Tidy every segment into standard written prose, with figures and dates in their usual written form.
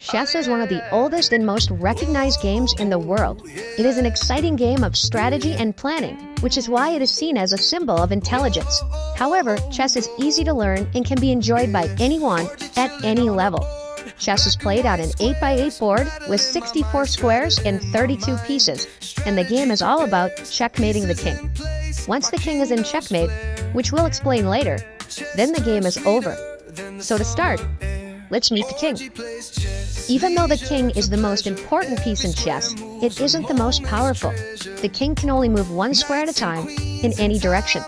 Chess is one of the oldest and most recognized games in the world. It is an exciting game of strategy and planning, which is why it is seen as a symbol of intelligence. However, chess is easy to learn and can be enjoyed by anyone at any level. Chess is played on an 8x8 board with 64 squares and 32 pieces, and the game is all about checkmating the king. Once the king is in checkmate, which we'll explain later, then the game is over. So to start, let's meet the king. Even though the king is the most important piece in chess, it isn't the most powerful. The king can only move one square at a time in any direction.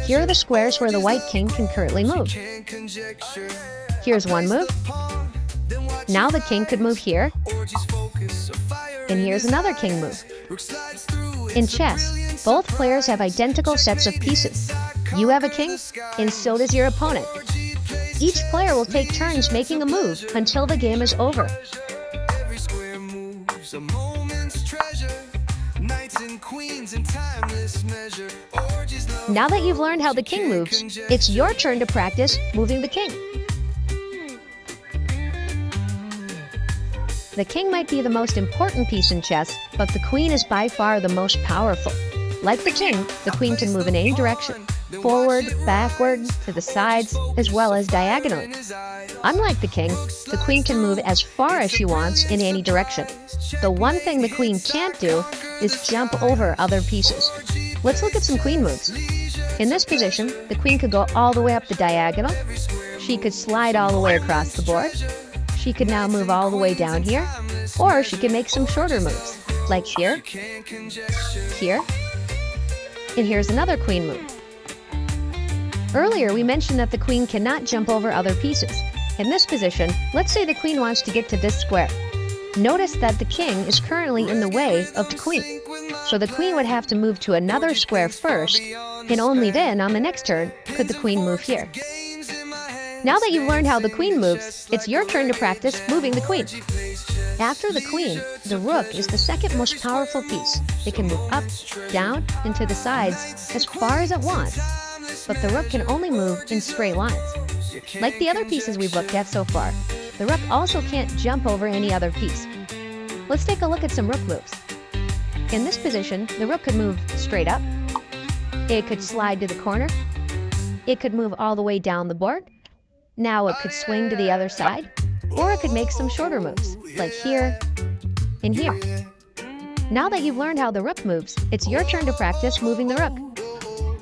Here are the squares where the white king can currently move. Here's one move. Now the king could move here, and here's another king move. In chess, both players have identical sets of pieces. You have a king, and so does your opponent. Each player will take turns making a move until the game is over. Now that you've learned how the king moves, it's your turn to practice moving the king. The king might be the most important piece in chess, but the queen is by far the most powerful. Like the king, the queen can move in any direction. Forward, backward, to the sides, as well as diagonally. Unlike the king, the queen can move as far as she wants in any direction. The one thing the queen can't do is jump over other pieces. Let's look at some queen moves. In this position, the queen could go all the way up the diagonal. She could slide all the way across the board. She could now move all the way down here, or she could make some shorter moves, like here, here, and here's another queen move. Earlier, we mentioned that the queen cannot jump over other pieces. In this position, let's say the queen wants to get to this square. Notice that the king is currently in the way of the queen. So the queen would have to move to another square first, and only then, on the next turn, could the queen move here. Now that you've learned how the queen moves, it's your turn to practice moving the queen. After the queen, the rook is the second most powerful piece. It can move up, down, and to the sides as far as it wants. But the rook can only move in straight lines. Like the other pieces we've looked at so far, the rook also can't jump over any other piece. Let's take a look at some rook moves. In this position, the rook could move straight up. It could slide to the corner. It could move all the way down the board. Now it could swing to the other side, or it could make some shorter moves, like here and here. Now that you've learned how the rook moves, it's your turn to practice moving the rook.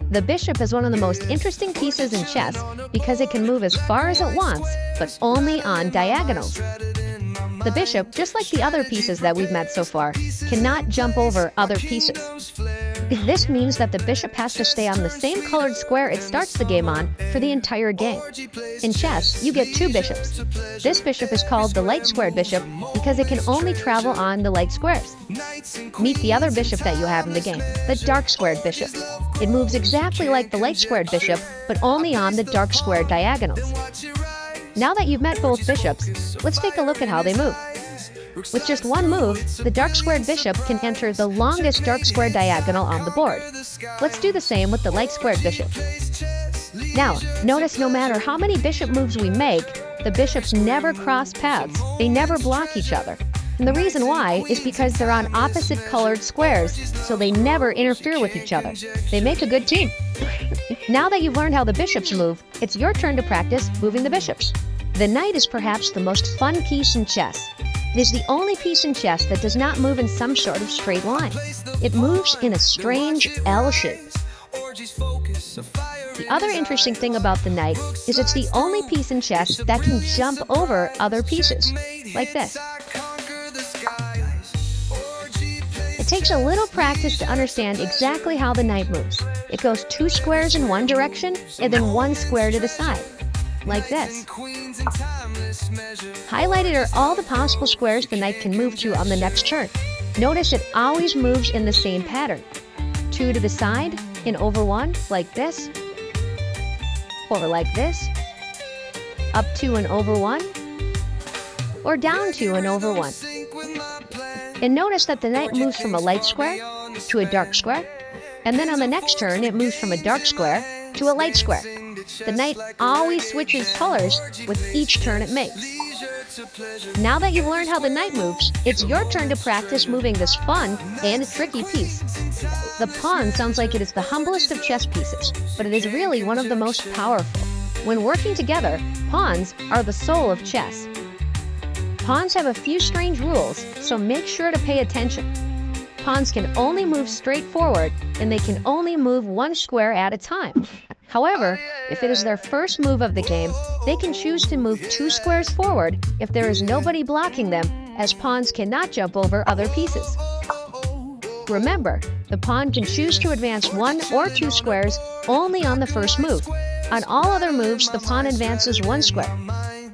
The bishop is one of the most interesting pieces in chess because it can move as far as it wants, but only on diagonals. The bishop, just like the other pieces that we've met so far, cannot jump over other pieces. This means that the bishop has to stay on the same colored square it starts the game on for the entire game. In chess, you get two bishops. This bishop is called the light-squared bishop because it can only travel on the light squares. Meet the other bishop that you have in the game, the dark-squared bishop. It moves exactly like the light-squared bishop, but only on the dark-squared diagonals. Now that you've met both bishops, let's take a look at how they move. With just one move, the dark-squared bishop can enter the longest dark-squared diagonal on the board. Let's do the same with the light-squared bishop. Now, notice no matter how many bishop moves we make, the bishops never cross paths. They never block each other. And the reason why is because they're on opposite colored squares, so they never interfere with each other. They make a good team. Now that you've learned how the bishops move, it's your turn to practice moving the bishops. The knight is perhaps the most fun piece in chess. It is the only piece in chess that does not move in some sort of straight line. It moves in a strange L shape. The other interesting thing about the knight is it's the only piece in chess that can jump over other pieces, like this. It takes a little practice to understand exactly how the knight moves. It goes two squares in one direction and then one square to the side, like this. Highlighted are all the possible squares the knight can move to on the next turn. Notice it always moves in the same pattern. Two to the side and over one, like this, or like this, up two and over one, or down two and over one. And notice that the knight moves from a light square to a dark square, and then on the next turn it moves from a dark square to a light square. The knight always switches colors with each turn it makes. Now that you've learned how the knight moves, it's your turn to practice moving this fun and tricky piece. The pawn sounds like it is the humblest of chess pieces, but it is really one of the most powerful. When working together, pawns are the soul of chess. Pawns have a few strange rules, so make sure to pay attention. Pawns can only move straight forward, and they can only move one square at a time. However, if it is their first move of the game, they can choose to move 2 squares forward if there is nobody blocking them, as pawns cannot jump over other pieces. Remember, the pawn can choose to advance 1 or 2 squares only on the first move. On all other moves, the pawn advances 1 square.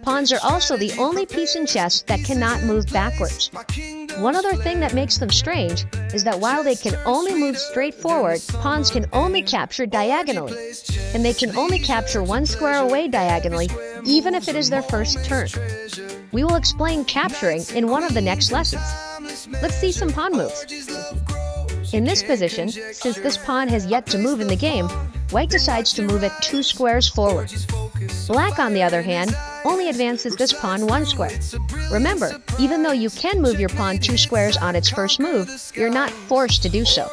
Pawns are also the only piece in chess that cannot move backwards. One other thing that makes them strange is that while they can only move straight forward, pawns can only capture diagonally, and they can only capture 1 square away diagonally, even if it is their first turn. We will explain capturing in one of the next lessons. Let's see some pawn moves. In this position, since this pawn has yet to move in the game, white decides to move it 2 squares forward. Black, on the other hand, only advances this pawn 1 square. Remember, even though you can move your pawn 2 squares on its first move, you're not forced to do so.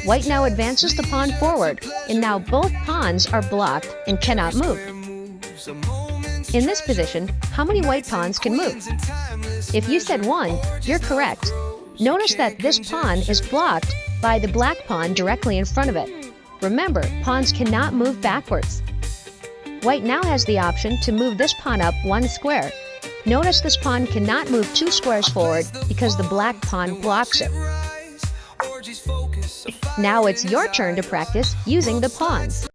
White now advances the pawn forward, and now both pawns are blocked and cannot move. In this position, how many white pawns can move? If you said 1, you're correct. Notice that this pawn is blocked by the black pawn directly in front of it. Remember, pawns cannot move backwards. White now has the option to move this pawn up 1 square. Notice this pawn cannot move 2 squares forward because the black pawn blocks it. Now it's your turn to practice using the pawns.